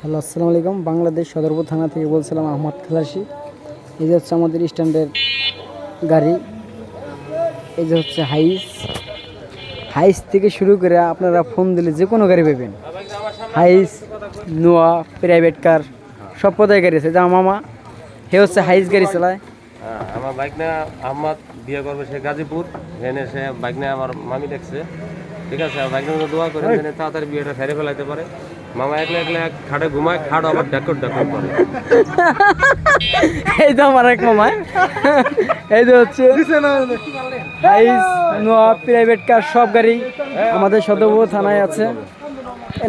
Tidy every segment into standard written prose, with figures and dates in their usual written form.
Hello, আসসালামু আলাইকুম। বাংলাদেশ সদরপুর থানা থেকে বলছিলাম আহমদ খালাসি। এই যে হচ্ছে আমাদের স্ট্যান্ডের গাড়ি। এই যে হচ্ছে হাইস। হাইস থেকে শুরু করে আপনারা ফোন দিলে যে কোনো গাড়ি পাবেন। হাইস, নোয়া, প্রাইভেট কার, সব পদের গাড়ি আছে। যা মামা হে হচ্ছে হাইস গাড়ি চালায়। আমার বাইক নিয়ে আহমদ বিয়ে করবে সে গাজীপুর, এনে সে বাইক নিয়ে আমার মামি দেখছে। ঠিক আছে, বাইক নিয়ে দোয়া করে যেন তাড়াতাড়ি বিয়েটা ফেরে ফেলাইতে পারে। মামা একলা একলা খাটে ঘুমায়, খাট আবার ডাকর ডাকর করে। এই তো আমার এক মামা। এই যে হচ্ছে হাইস, নোয়া, প্রাইভেট কার সব গাড়ি আমাদের সদরপুর থানায় আছে।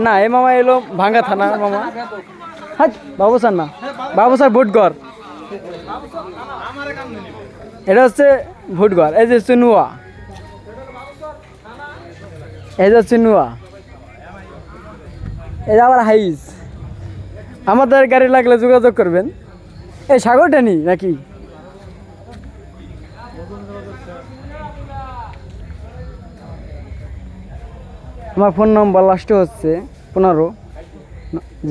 না, এই মামা এলো ভাঙ্গা থানা মামা। হ্যাঁ, বাবু স্যার না, বাবু স্যার ভোটগড়। এটা হচ্ছে ভোটগড়। এই যে হচ্ছে নোয়া, এই যে হচ্ছে নোয়া, এই যে আবার হাইস। আমাদের গাড়ি লাগলে যোগাযোগ করবেন। এই সাগরটা নি নাকি? আমার ফোন নম্বর লাস্টে হচ্ছে 15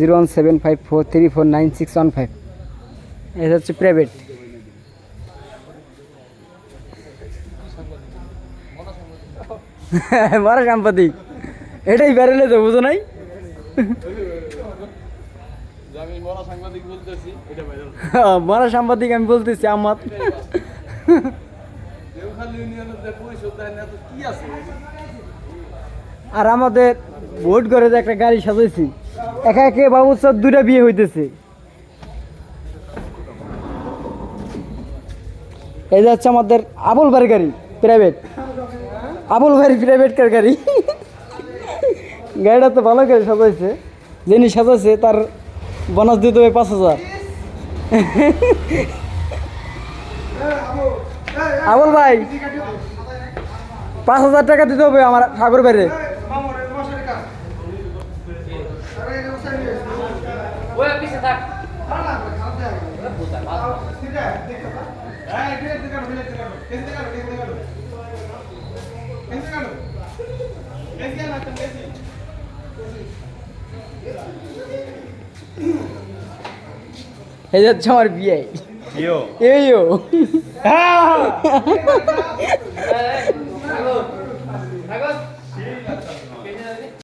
01754349615। এটা হচ্ছে প্রাইভেট। মারা সাংবাদিক, এটাই বেরোলে তো বুঝো নাই। মারা সাংবাদিক আমি বলতেছি আমার। আর আমাদের ভোট করে যে একটা গাড়ি সাজাইছি, একা একে বাবুর সাথে দুটা বিয়ে হইতেছে। এই যে হচ্ছে আমাদের আবুল বাড়ির গাড়ি প্রাইভেট, আবুল বাড়ি প্রাইভেট কার গাড়ি। গাড়িটা তো ভালো করে সাজাইছে, যিনি সাজাইছে তার বোনাস দিতে হবে 5,000। আবুল ভাই, 5,000 টাকা দিতে হবে আমার ঠাকুর বাইরে। এই যাচ্ছে আমার বিয়ে।